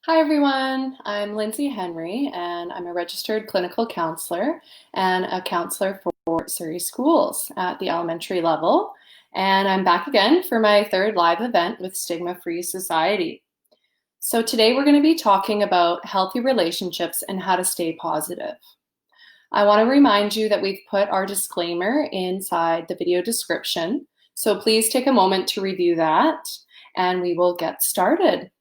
Hi everyone, I'm Lynsey Henry and I'm a registered clinical counselor and a counselor for Surrey schools at the elementary level. And I'm back again for my third live event with Stigma-Free Society. So today we're going to be talking about healthy relationships and how to stay positive. I want to remind you that we've put our disclaimer inside the video description. So please take a moment to review that and we will get started.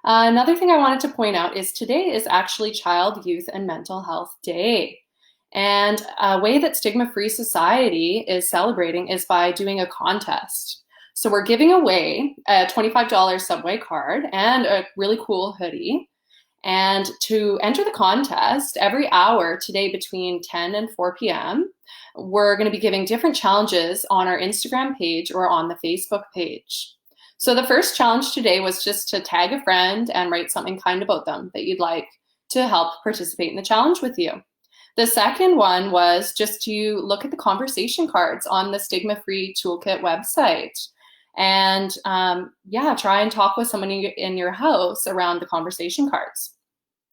Another thing I wanted to point out is today is actually Child, Youth, and Mental Health Day. And a way that Stigma-Free Society is celebrating is by doing a contest. So we're giving away a $25 Subway card and a really cool hoodie. And to enter the contest, every hour today between 10 and 4 p.m., we're going to be giving different challenges on our Instagram page or on the Facebook page. So the first challenge today was just to tag a friend and write something kind about them that you'd like to help participate in the challenge with you. The second one was just to look at the conversation cards on the Stigma-Free Toolkit website and try and talk with someone in your house around the conversation cards.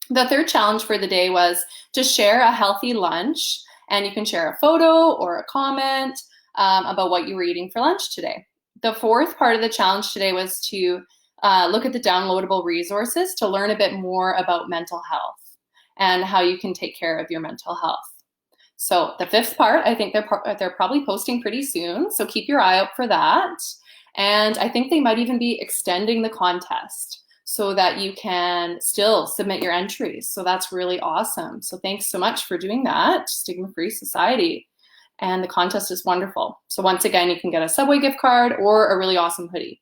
The third challenge for the day was to share a healthy lunch, and you can share a photo or a comment about what you were eating for lunch today. The fourth part of the challenge today was to look at the downloadable resources to learn a bit more about mental health and how you can take care of your mental health. So the fifth part, I think they're probably posting pretty soon, so keep your eye out for that. And I think they might even be extending the contest so that you can still submit your entries. So that's really awesome. So thanks so much for doing that, Stigma-Free Society. And the contest is wonderful. So once again, you can get a Subway gift card or a really awesome hoodie.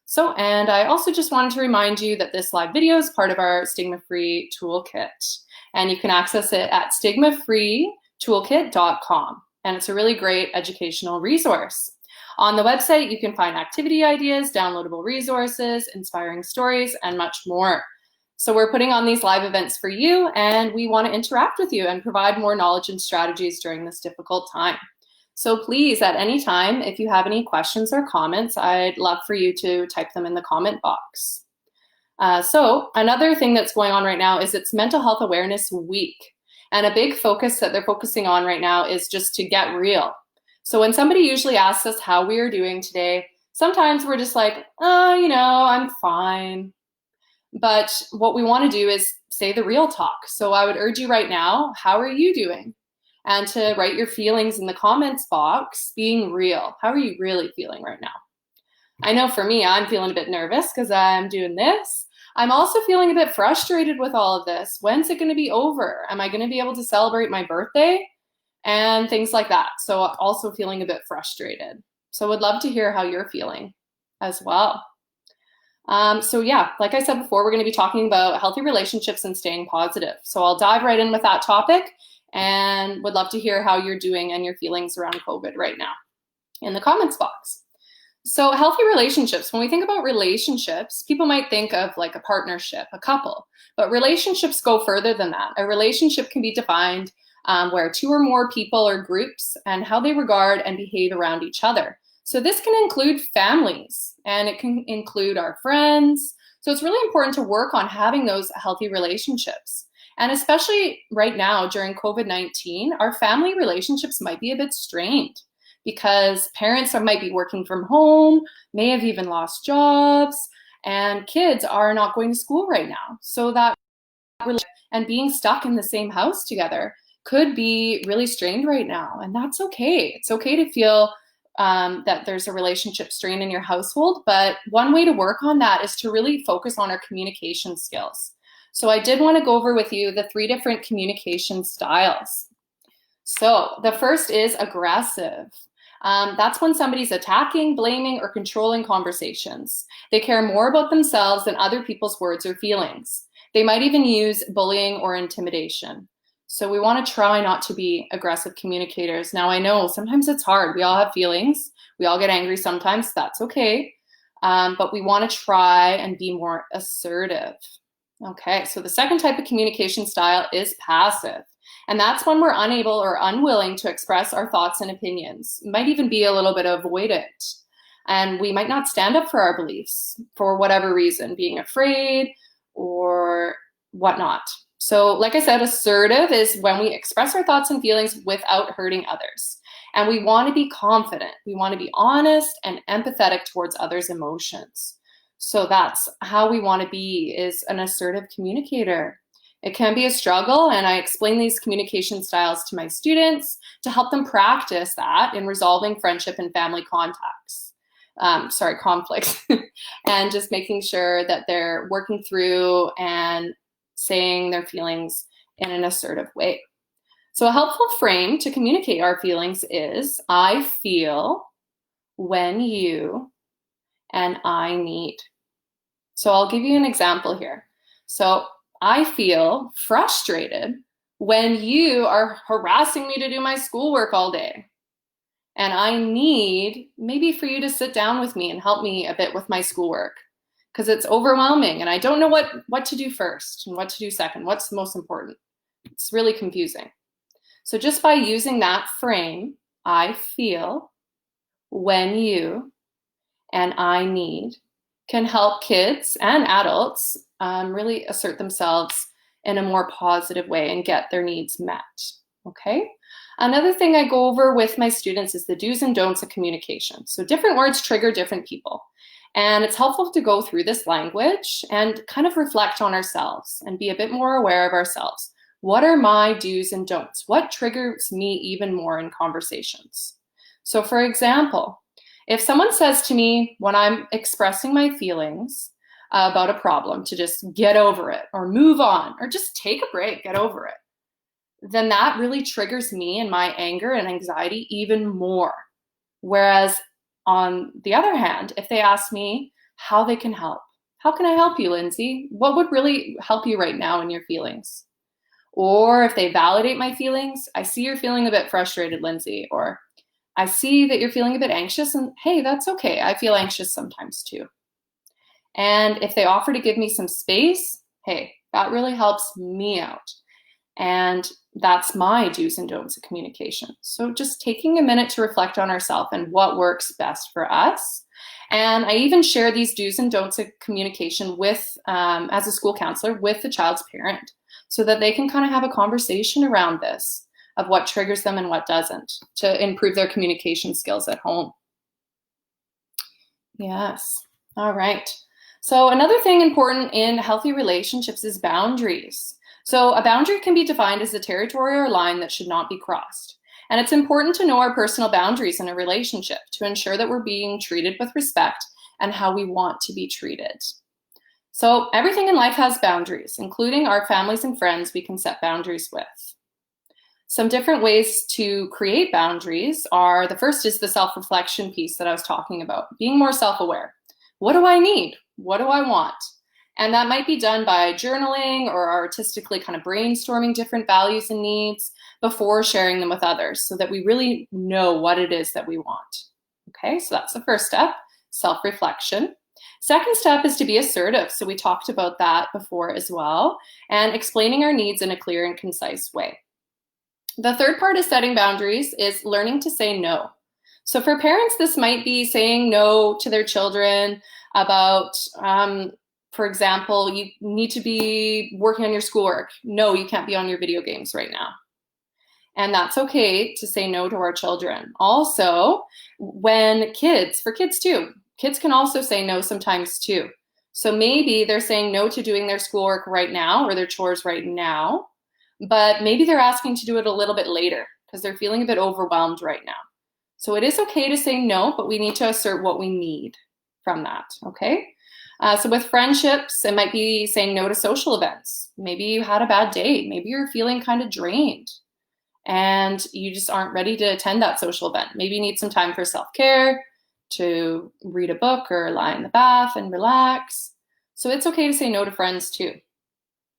So, and I also just wanted to remind you that this live video is part of our Stigma-Free Toolkit. And you can access it at stigmafreetoolkit.com. And it's a really great educational resource. On the website, you can find activity ideas, downloadable resources, inspiring stories, and much more. So we're putting on these live events for you, and we want to interact with you and provide more knowledge and strategies during this difficult time. So please, at any time, if you have any questions or comments, I'd love for you to type them in the comment box. So another thing that's going on right now is it's Mental Health Awareness Week. And a big focus that they're focusing on right now is just to get real. So when somebody usually asks us how we are doing today, sometimes we're just like, oh, I'm fine. But what we want to do is say the real talk. So I would urge you right now, how are you doing? And to write your feelings in the comments box, being real. How are you really feeling right now? I know for me, I'm feeling a bit nervous because I'm doing this. I'm also feeling a bit frustrated with all of this. When's it going to be over? Am I going to be able to celebrate my birthday? And things like that. So also feeling a bit frustrated. So would love to hear how you're feeling as well. So yeah, like I said before, we're going to be talking about healthy relationships and staying positive. So I'll dive right in with that topic and would love to hear how you're doing and your feelings around COVID right now in the comments box. So healthy relationships, when we think about relationships, people might think of like a partnership, a couple, but relationships go further than that. A relationship can be defined where two or more people or groups and how they regard and behave around each other. So this can include families and it can include our friends. So it's really important to work on having those healthy relationships. And especially right now during COVID-19, our family relationships might be a bit strained because parents might be working from home, may have even lost jobs, and kids are not going to school right now. So that and being stuck in the same house together could be really strained right now. And that's okay. It's okay to feel that there's a relationship strain in your household, but one way to work on that is to really focus on our communication skills. So I did want to go over with you the 3 different communication styles. So the first is aggressive. That's when somebody's attacking, blaming, or controlling conversations. They care more about themselves than other people's words or feelings. They might even use bullying or intimidation. So we want to try not to be aggressive communicators. Now I know sometimes it's hard. We all have feelings. We all get angry sometimes. That's okay. But we want to try and be more assertive. Okay, so the second type of communication style is passive. And that's when we're unable or unwilling to express our thoughts and opinions. It might even be a little bit avoidant. And we might not stand up for our beliefs for whatever reason, being afraid or whatnot. So like I said, assertive is when we express our thoughts and feelings without hurting others. And we want to be confident. We want to be honest and empathetic towards others' emotions. So that's how we want to be, is an assertive communicator. It can be a struggle, and I explain these communication styles to my students to help them practice that in resolving friendship and family conflicts, and just making sure that they're working through and saying their feelings in an assertive way. So a helpful frame to communicate our feelings is, I feel when you, and I need. So I'll give you an example here. So I feel frustrated when you are harassing me to do my schoolwork all day. And I need maybe for you to sit down with me and help me a bit with my schoolwork, because it's overwhelming and I don't know what to do first and what to do second. What's the most important? It's really confusing. So just by using that frame, I feel when you, and I need, can help kids and adults really assert themselves in a more positive way and get their needs met, okay? Another thing I go over with my students is the do's and don'ts of communication. So different words trigger different people. And it's helpful to go through this language and kind of reflect on ourselves and be a bit more aware of ourselves. What are my do's and don'ts? What triggers me even more in conversations? So for example, if someone says to me when I'm expressing my feelings about a problem to just get over it or move on or just take a break, get over it, then that really triggers me and my anger and anxiety even more. Whereas on the other hand, if they ask me how they can help, how can I help you, Lynsey? What would really help you right now in your feelings? Or if they validate my feelings, I see you're feeling a bit frustrated, Lynsey, or I see that you're feeling a bit anxious, and hey, that's okay. I feel anxious sometimes too. And if they offer to give me some space, hey, that really helps me out. And that's my do's and don'ts of communication. So just taking a minute to reflect on ourselves and what works best for us. And I even share these do's and don'ts of communication with, as a school counselor, with the child's parent, so that they can kind of have a conversation around this, of what triggers them and what doesn't, to improve their communication skills at home. Yes, all right. So another thing important in healthy relationships is boundaries. So a boundary can be defined as a territory or line that should not be crossed. And it's important to know our personal boundaries in a relationship to ensure that we're being treated with respect and how we want to be treated. So everything in life has boundaries, including our families and friends we can set boundaries with. Some different ways to create boundaries are, the first is the self-reflection piece that I was talking about, being more self-aware. What do I need? What do I want? And that might be done by journaling or artistically kind of brainstorming different values and needs before sharing them with others, so that we really know what it is that we want. Okay, so that's the first step, self-reflection. Second step is to be assertive. So we talked about that before as well, and explaining our needs in a clear and concise way. The third part of setting boundaries is learning to say no. So for parents, this might be saying no to their children about, for example, you need to be working on your schoolwork. No, you can't be on your video games right now. And that's okay to say no to our children. Also, when for kids too, kids can also say no sometimes too. So maybe they're saying no to doing their schoolwork right now or their chores right now, but maybe they're asking to do it a little bit later because they're feeling a bit overwhelmed right now. So it is okay to say no, but we need to assert what we need from that, okay? So with friendships, it might be saying no to social events. Maybe you had a bad day. Maybe you're feeling kind of drained and you just aren't ready to attend that social event. Maybe you need some time for self-care, to read a book or lie in the bath and relax. So it's okay to say no to friends too.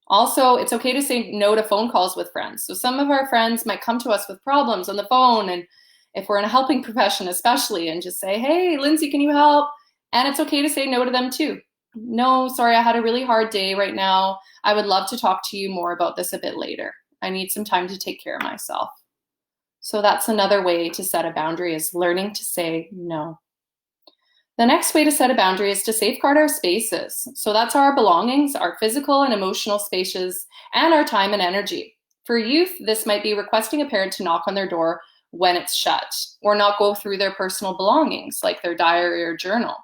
Also, it's okay to say no to phone calls with friends. So some of our friends might come to us with problems on the phone, and if we're in a helping profession especially, and just say, hey, Lynsey, can you help? And it's okay to say no to them too. No, sorry, I had a really hard day right now. I would love to talk to you more about this a bit later. I need some time to take care of myself. So that's another way to set a boundary, is learning to say no. The next way to set a boundary is to safeguard our spaces. So that's our belongings, our physical and emotional spaces, and our time and energy. For youth, this might be requesting a parent to knock on their door when it's shut, or not go through their personal belongings, like their diary or journal.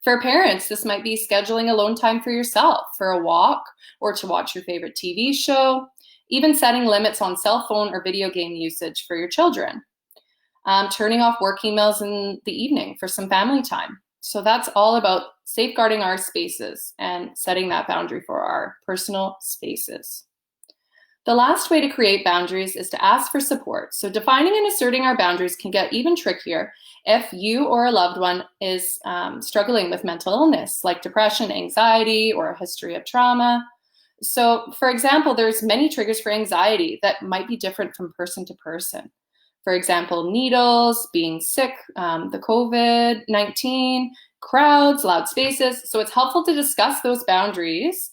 For parents, this might be scheduling alone time for yourself, for a walk, or to watch your favorite TV show, even setting limits on cell phone or video game usage for your children. Turning off work emails in the evening for some family time. So that's all about safeguarding our spaces and setting that boundary for our personal spaces. The last way to create boundaries is to ask for support. So defining and asserting our boundaries can get even trickier if you or a loved one is struggling with mental illness, like depression, anxiety, or a history of trauma. So, for example, there's many triggers for anxiety that might be different from person to person. For example, needles, being sick, the COVID-19, crowds, loud spaces. So it's helpful to discuss those boundaries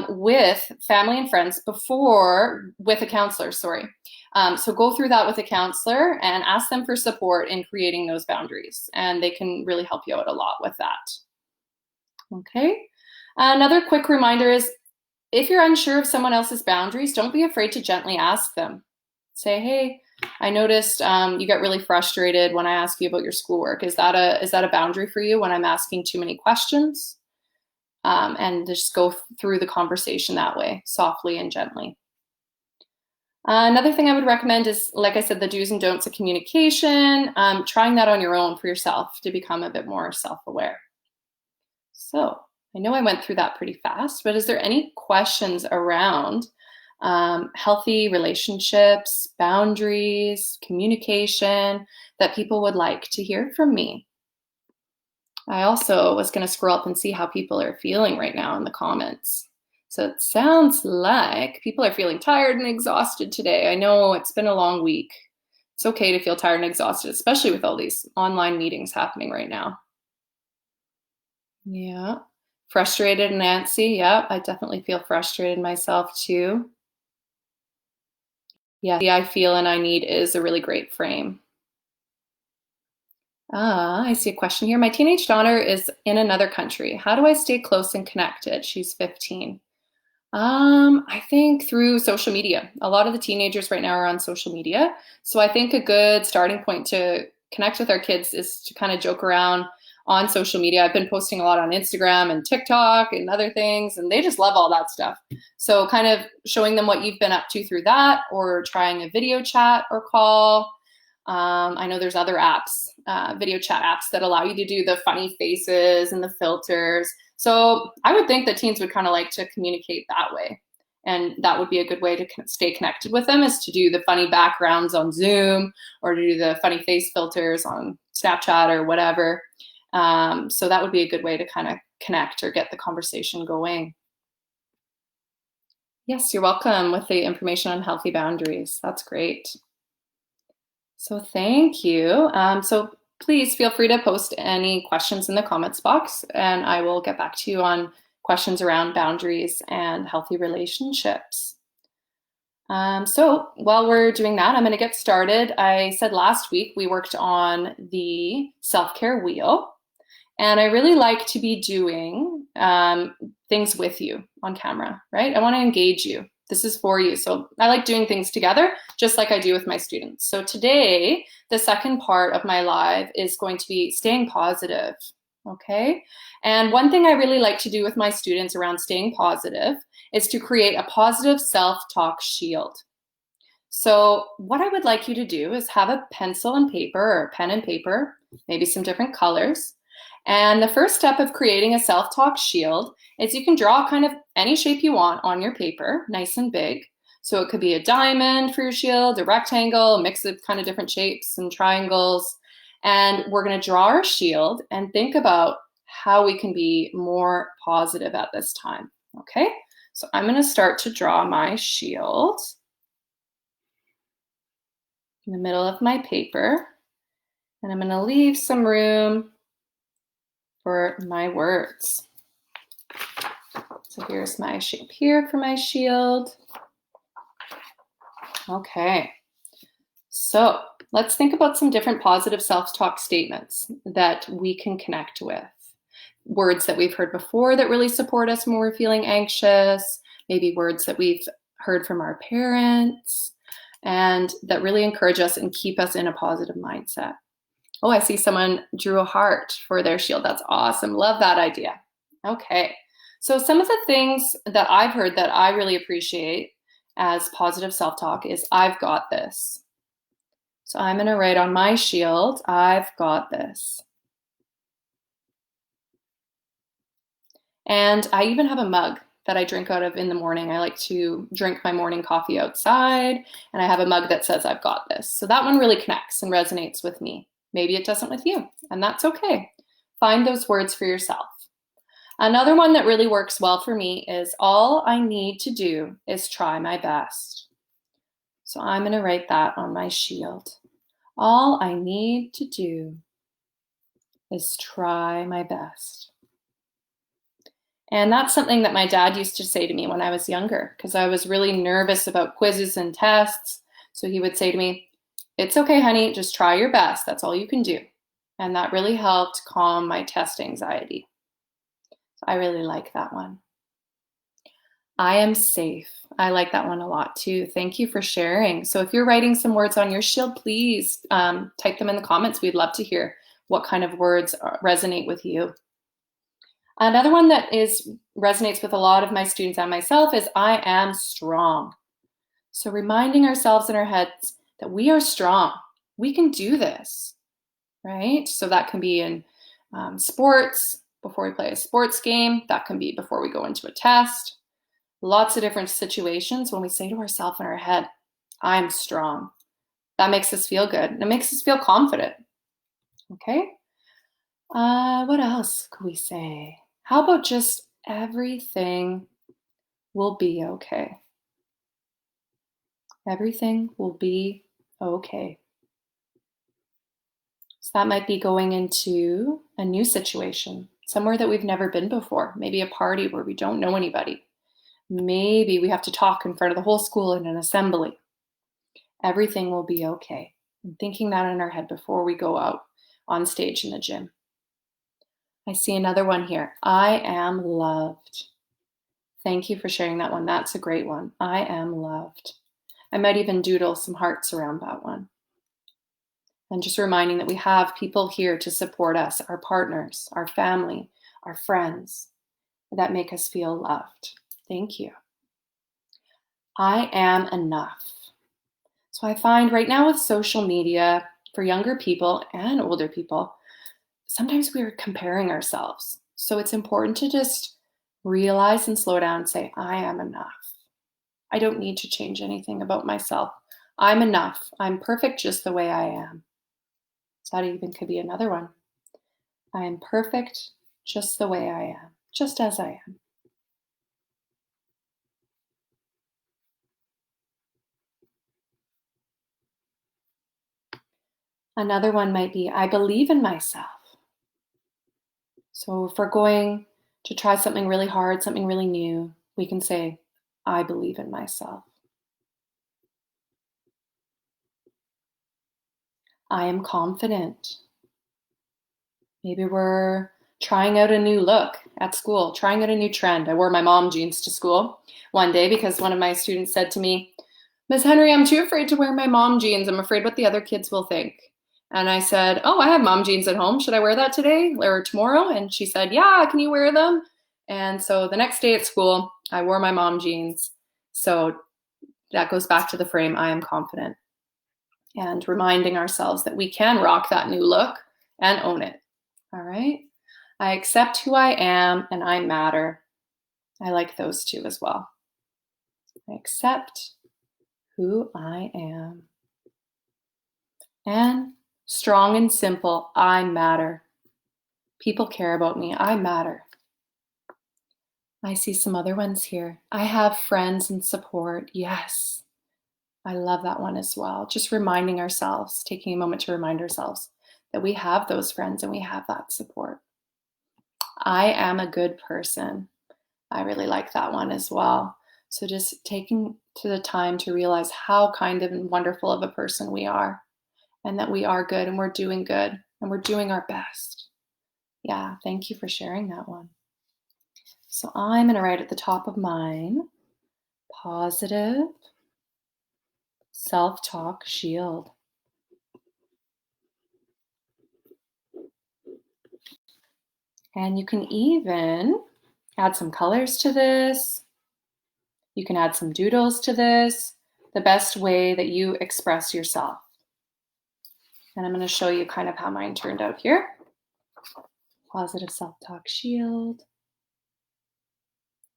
with family and friends with a counselor, so go through that with a counselor and ask them for support in creating those boundaries. And they can really help you out a lot with that. Okay. Another quick reminder is, if you're unsure of someone else's boundaries, don't be afraid to gently ask them. Say, hey, I noticed you get really frustrated when I ask you about your schoolwork. Is that a boundary for you when I'm asking too many questions? And just go through the conversation that way, softly and gently. Another thing I would recommend is, like I said, the do's and don'ts of communication, trying that on your own for yourself to become a bit more self-aware. So I know I went through that pretty fast, but is there any questions around healthy relationships, boundaries, communication that people would like to hear from me? I also was going to scroll up and see how people are feeling right now in the comments. So it sounds like people are feeling tired and exhausted today. I know it's been a long week. It's okay to feel tired and exhausted, especially with all these online meetings happening right now. Yeah. Frustrated, Nancy. Yeah, I definitely feel frustrated myself too. Yeah, the I feel and I need is a really great frame. I see a question here. My teenage daughter is in another country. How do I stay close and connected? She's 15. I think through social media. A lot of the teenagers right now are on social media. So I think a good starting point to connect with our kids is to kind of joke around on social media. I've been posting a lot on Instagram and TikTok and other things, and they just love all that stuff. So kind of showing them what you've been up to through that, or trying a video chat or call. I know there's other apps, video chat apps that allow you to do the funny faces and the filters. So I would think that teens would kind of like to communicate that way. And that would be a good way to stay connected with them, is to do the funny backgrounds on Zoom, or to do the funny face filters on Snapchat or whatever. So that would be a good way to kind of connect or get the conversation going. Yes, you're welcome with the information on healthy boundaries. That's great. So thank you. So please feel free to post any questions in the comments box, and I will get back to you on questions around boundaries and healthy relationships. So while we're doing that, I'm going to get started. I said last week we worked on the self-care wheel, and I really like to be doing things with you on camera, right? I want to engage you. This is for you. So I like doing things together, just like I do with my students. So today, the second part of my live is going to be staying positive, okay? And one thing I really like to do with my students around staying positive is to create a positive self-talk shield. So what I would like you to do is have a pencil and paper, or pen and paper, maybe some different colors. And the first step of creating a self-talk shield is you can draw kind of any shape you want on your paper, nice and big. So it could be a diamond for your shield, a rectangle, a mix of kind of different shapes and triangles. And we're going to draw our shield and think about how we can be more positive at this time. Okay, so I'm going to start to draw my shield in the middle of my paper. And I'm going to leave some room for my words. So here's my shape here for my shield. Okay, so Let's think about some different positive self-talk statements that we can connect with. Words that we've heard before that really support us when we're feeling anxious, maybe words that we've heard from our parents, and that really encourage us and keep us in a positive mindset. Oh, I see someone drew a heart for their shield. That's awesome. Love that idea. Okay. So some of the things that I've heard that I really appreciate as positive self-talk is I've got this. So I'm going to write on my shield, I've got this. And I even have a mug that I drink out of in the morning. I like to drink my morning coffee outside, and I have a mug that says I've got this. So that one really connects and resonates with me. Maybe it doesn't with you, and that's okay. Find those words for yourself. Another one that really works well for me is all I need to do is try my best. So I'm going to write that on my shield. All I need to do is try my best. And that's something that my dad used to say to me when I was younger, because I was really nervous about quizzes and tests. So he would say to me, it's okay, honey, just try your best. That's all you can do. And that really helped calm my test anxiety. So I really like that one. I am safe. I like that one a lot too. Thank you for sharing. So if you're writing some words on your shield, please type them in the comments. We'd love to hear what kind of words resonate with you. Another one that resonates with a lot of my students and myself is I am strong. So reminding ourselves in our heads that we are strong. We can do this, right? So that can be in sports, before we play a sports game. That can be before we go into a test. Lots of different situations when we say to ourselves in our head, I'm strong. That makes us feel good. And it makes us feel confident. Okay? What else could we say? How about just everything will be okay? Everything will be okay. So that might be going into a new situation, somewhere that we've never been before, maybe a party where we don't know anybody. Maybe we have to talk in front of the whole school in an assembly. Everything will be okay. And thinking that in our head before we go out on stage in the gym. I see another one here. I am loved. Thank you for sharing that one. That's a great one. I am loved. I might even doodle some hearts around that one. And just reminding that we have people here to support us, our partners, our family, our friends, that make us feel loved. Thank you. I am enough. So I find right now with social media, for younger people and older people, sometimes we're comparing ourselves. So it's important to just realize and slow down and say, I am enough. I don't need to change anything about myself. I'm enough. I'm perfect just the way I am. So that even could be another one. I am perfect just the way I am, just as I am. Another one might be, I believe in myself. So if we're going to try something really hard, something really new, we can say, I believe in myself. I am confident. Maybe we're trying out a new look at school, trying out a new trend. I wore my mom jeans to school one day because one of my students said to me, Miss Henry, I'm too afraid to wear my mom jeans. I'm afraid what the other kids will think. And I said, oh, I have mom jeans at home. Should I wear that today or tomorrow? And she said, yeah, can you wear them? And so the next day at school, I wore my mom jeans. So that goes back to the frame, I am confident. And reminding ourselves that we can rock that new look and own it. All right? I accept who I am and I matter. I like those two as well. I accept who I am. And strong and simple, I matter. People care about me. I matter. I see some other ones here. I have friends and support. Yes. I love that one as well. Just reminding ourselves, taking a moment to remind ourselves that we have those friends and we have that support. I am a good person. I really like that one as well. So just taking to the time to realize how kind of and wonderful of a person we are and that we are good and we're doing good and we're doing our best. Yeah, thank you for sharing that one. So I'm going to write at the top of mine, positive self-talk shield. And you can even add some colors to this. You can add some doodles to this, the best way that you express yourself. And I'm going to show you kind of how mine turned out here. Positive self-talk shield.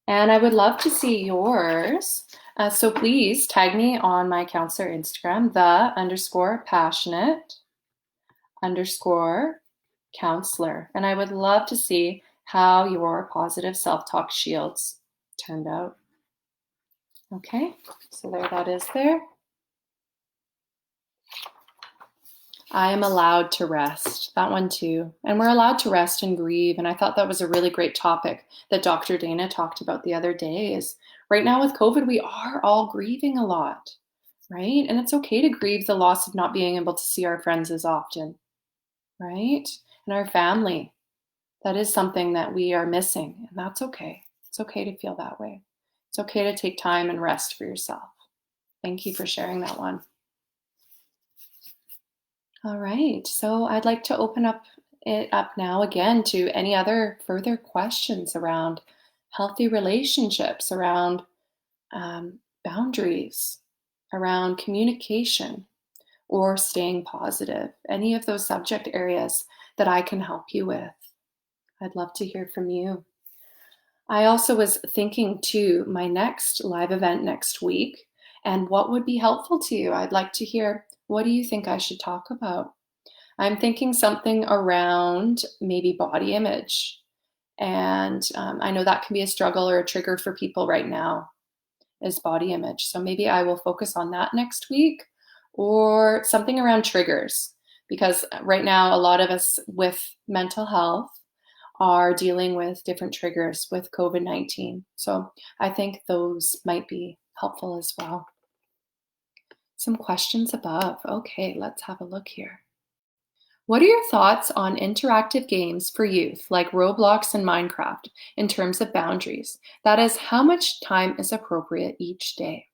And I would love to see yours. So please tag me on my counselor Instagram, the_passionate_counselor. And I would love to see how your positive self-talk shields turned out. Okay, so there that is there. I am allowed to rest, that one too. And we're allowed to rest and grieve. And I thought that was a really great topic that Dr. Dana talked about the other day is right now with COVID, we are all grieving a lot, right? And it's okay to grieve the loss of not being able to see our friends as often, right? And our family, that is something that we are missing, and that's okay. It's okay to feel that way. It's okay to take time and rest for yourself. Thank you for sharing that one. All right, so I'd like to open it up now again to any other further questions around healthy relationships, around boundaries, around communication, or staying positive. Any of those subject areas that I can help you with. I'd love to hear from you. I also was thinking too, my next live event next week, and what would be helpful to you. I'd like to hear, what do you think I should talk about? I'm thinking something around maybe body image. And I know that can be a struggle or a trigger for people right now, is body image. So maybe I will focus on that next week, or something around triggers, because right now a lot of us with mental health are dealing with different triggers with COVID-19. So I think those might be helpful as well. Some questions above. Okay, let's have a look here. What are your thoughts on interactive games for youth like Roblox and Minecraft in terms of boundaries? That is, how much time is appropriate each day?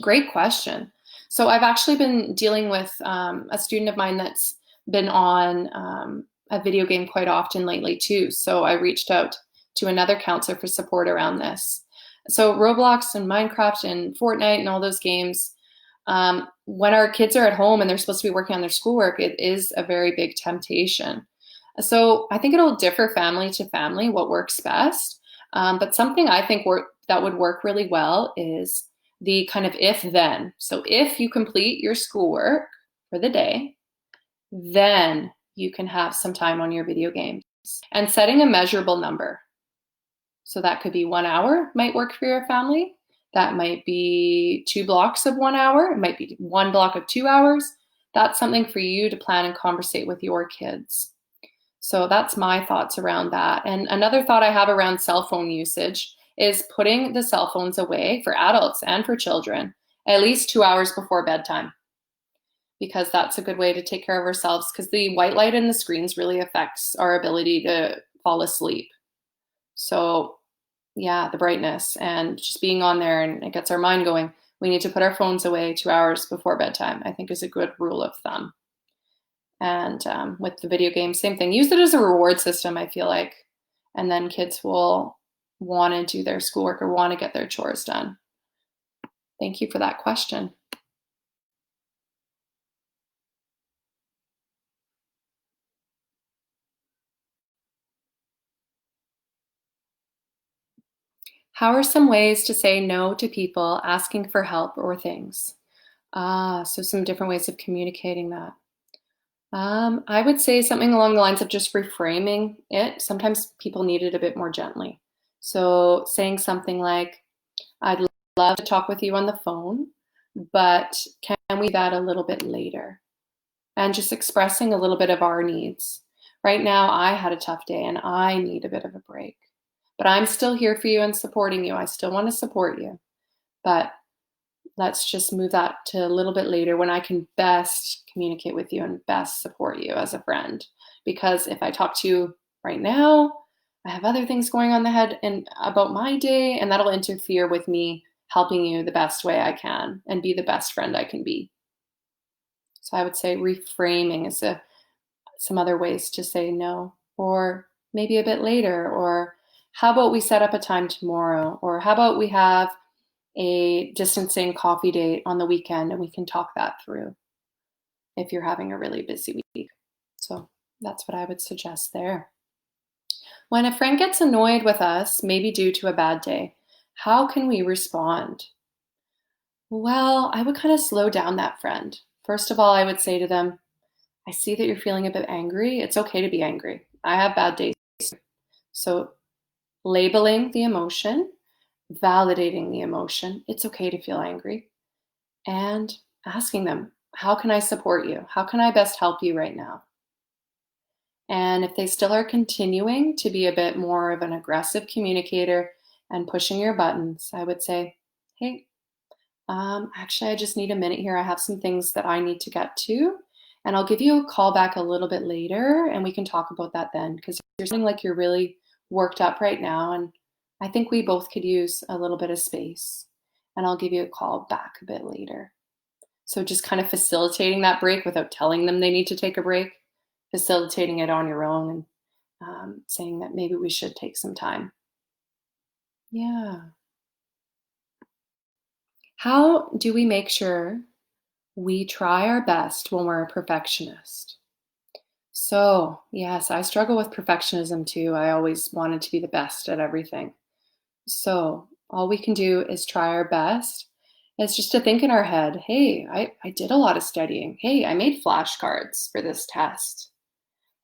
Great question. So I've actually been dealing with a student of mine that's been on a video game quite often lately too. So I reached out to another counselor for support around this. So Roblox and Minecraft and Fortnite and all those games, when our kids are at home and they're supposed to be working on their schoolwork, it is a very big temptation. So I think it'll differ family to family what works best. But something I think that would work really well is the kind of if-then. So if you complete your schoolwork for the day, then you can have some time on your video games, and setting a measurable number. So that could be 1 hour might work for your family. That might be 2 blocks of 1 hour. It might be 1 block of 2 hours. That's something for you to plan and conversate with your kids. So that's my thoughts around that. And another thought I have around cell phone usage is putting the cell phones away for adults and for children at least 2 hours before bedtime, because that's a good way to take care of ourselves, because the white light in the screens really affects our ability to fall asleep. So yeah, the brightness and just being on there, and it gets our mind going. We need to put our phones away 2 hours before bedtime, I think is a good rule of thumb. And with the video game, same thing. Use it as a reward system, I feel like. And then kids will want to do their schoolwork or want to get their chores done. Thank you for that question. How are some ways to say no to people asking for help or things? So some different ways of communicating that. I would say something along the lines of just reframing it. Sometimes people need it a bit more gently. So saying something like, I'd love to talk with you on the phone, but can we do that a little bit later? And just expressing a little bit of our needs. Right now, I had a tough day and I need a bit of a break. But I'm still here for you and supporting you. I still want to support you. But let's just move that to a little bit later when I can best communicate with you and best support you as a friend. Because if I talk to you right now, I have other things going on in the head and about my day, and that'll interfere with me helping you the best way I can and be the best friend I can be. So I would say reframing is some other ways to say no, or maybe a bit later, or how about we set up a time tomorrow, or how about we have a distancing coffee date on the weekend and we can talk that through if you're having a really busy week. So that's what I would suggest there. When a friend gets annoyed with us, maybe due to a bad day, how can we respond? Well, I would kind of slow down that friend. First of all, I would say to them, I see that you're feeling a bit angry. It's okay to be angry. I have bad days. So labeling the emotion, validating the emotion. It's okay to feel angry. And asking them, how can I support you? How can I best help you right now? And if they still are continuing to be a bit more of an aggressive communicator and pushing your buttons, I would say, hey, actually, I just need a minute here. I have some things that I need to get to. And I'll give you a call back a little bit later and we can talk about that then. Because you're feeling like you're really worked up right now. And I think we both could use a little bit of space. And I'll give you a call back a bit later. So just kind of facilitating that break without telling them they need to take a break. Facilitating it on your own and saying that maybe we should take some time. Yeah. How do we make sure we try our best when we're a perfectionist? So, yes, I struggle with perfectionism too. I always wanted to be the best at everything. So, all we can do is try our best. It's just to think in our head, hey, I did a lot of studying. Hey, I made flashcards for this test.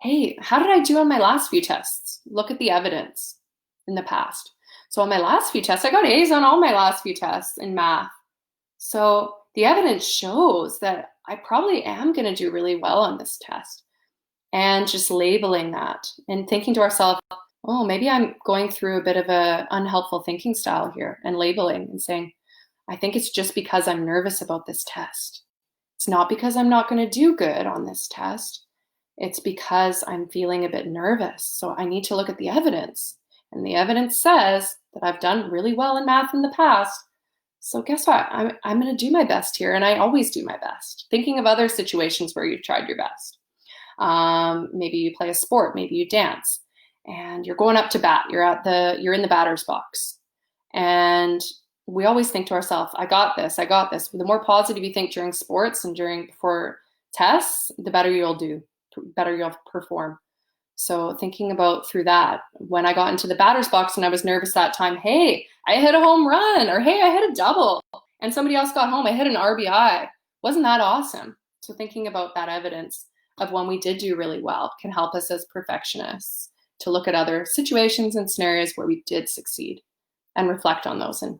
Hey, how did I do on my last few tests? Look at the evidence in the past. So on my last few tests, I got A's on all my last few tests in math. So the evidence shows that I probably am going to do really well on this test. And just labeling that and thinking to ourselves, oh, maybe I'm going through a bit of an unhelpful thinking style here, and labeling and saying, I think it's just because I'm nervous about this test. It's not because I'm not going to do good on this test. It's because I'm feeling a bit nervous. So I need to look at the evidence. And the evidence says that I've done really well in math in the past. So guess what? I'm going to do my best here. And I always do my best. Thinking of other situations where you've tried your best. Maybe you play a sport, maybe you dance, and you're going up to bat. You're in the batter's box. And we always think to ourselves, I got this, I got this. The more positive you think during sports and before tests, the better you'll do. Better you'll perform. So thinking about through that, when I got into the batter's box and I was nervous that time, hey, I hit a home run, or hey, I hit a double, and somebody else got home, I hit an RBI. Wasn't that awesome? So thinking about that evidence of when we did do really well can help us as perfectionists to look at other situations and scenarios where we did succeed and reflect on those and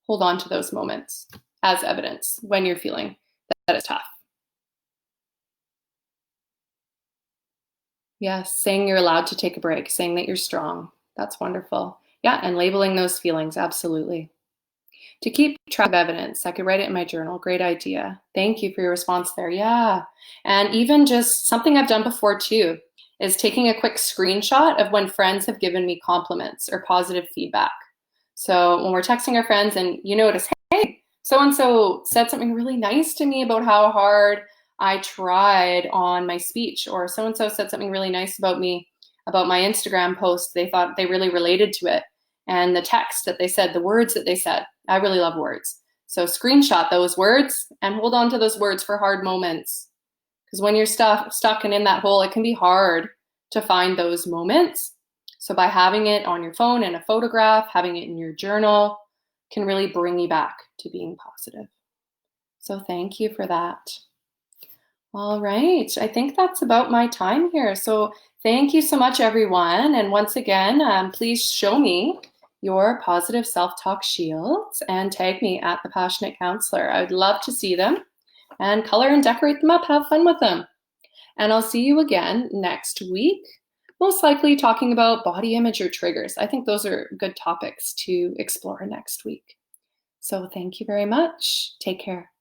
hold on to those moments as evidence when you're feeling that it's tough. Yes, saying you're allowed to take a break, saying that you're strong. That's wonderful. Yeah, and labeling those feelings, absolutely. To keep track of evidence, I could write it in my journal. Great idea. Thank you for your response there. Yeah. And even just something I've done before too is taking a quick screenshot of when friends have given me compliments or positive feedback. So when we're texting our friends and you notice, hey, so-and-so said something really nice to me about how hard I tried on my speech, or so-and-so said something really nice about me, about my Instagram post. They thought they really related to it. And the text that they said, the words that they said, I really love words. So screenshot those words and hold on to those words for hard moments. Because when you're stuck and in that hole, it can be hard to find those moments. So by having it on your phone in a photograph, having it in your journal, can really bring you back to being positive. So thank you for that. All right, I think that's about my time here. So thank you so much, everyone. And once again, please show me your positive self-talk shields and tag me at The Passionate Counselor. I would love to see them and color and decorate them up. Have fun with them. And I'll see you again next week, most likely talking about body image or triggers. I think those are good topics to explore next week. So thank you very much. Take care.